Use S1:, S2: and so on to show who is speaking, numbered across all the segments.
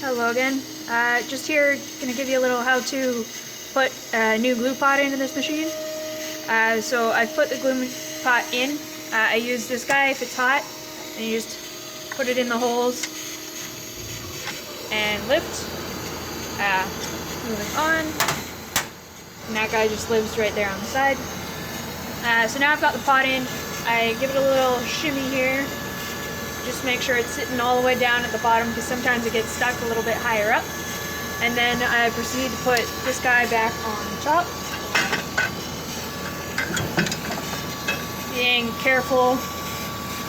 S1: Hello again. Just here, gonna give you a little how to put a new glue pot into this machine. So I've put the glue pot in. I use this guy if it's hot, and you just put it in the holes and lift. Moving on. And that guy just lives right there on the side. So now I've got the pot in. I give it a little shimmy here. Just make sure it's sitting all the way down at the bottom because sometimes it gets stuck a little bit higher up. And then I proceed to put this guy back on top. Being careful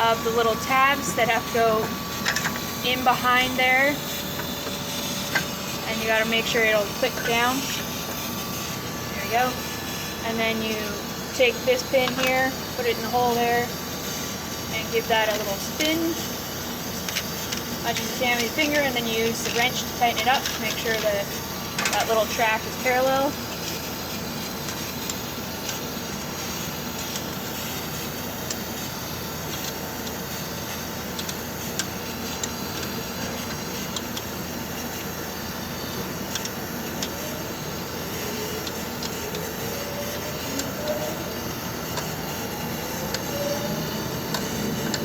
S1: of the little tabs that have to go in behind there. And you gotta make sure it'll click down. There we go. And then you take this pin here, put it in the hole there, and give that a little spin. As much as you can with your finger, and then you use the wrench to tighten it up to make sure that that little track is parallel.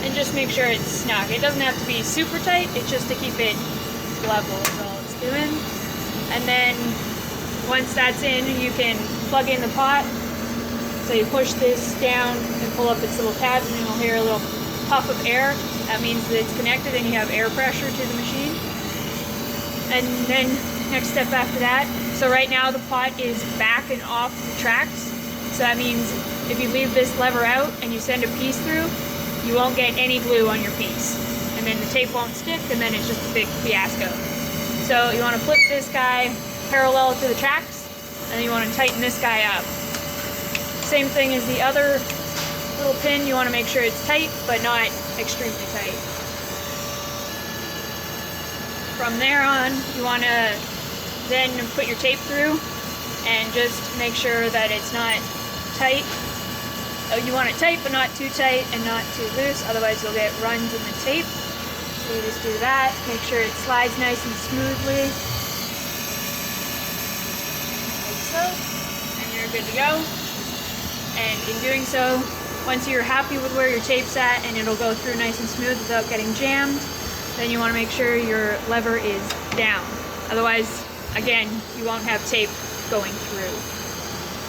S1: And just make sure it's snug. It doesn't have to be super tight, it's just to keep it level is all it's doing. And then once that's in, you can plug in the pot. So you push this down and pull up its little tabs, and you'll hear a little puff of air. That means that it's connected and you have air pressure to the machine. And then next step after that, so right now the pot is back and off the tracks. So that means if you leave this lever out and you send a piece through, you won't get any glue on your piece. And then the tape won't stick, and then it's just a big fiasco. So you want to flip this guy parallel to the tracks, and then you want to tighten this guy up. Same thing as the other little pin, you want to make sure it's tight, but not extremely tight. From there on, you want to then put your tape through, and just make sure that it's not tight. You want it tight, but not too tight and not too loose, otherwise you'll get runs in the tape. So you just do that, make sure it slides nice and smoothly, like so, and you're good to go. And in doing so, once you're happy with where your tape's at and it'll go through nice and smooth without getting jammed, then you want to make sure your lever is down. Otherwise, again, you won't have tape going through.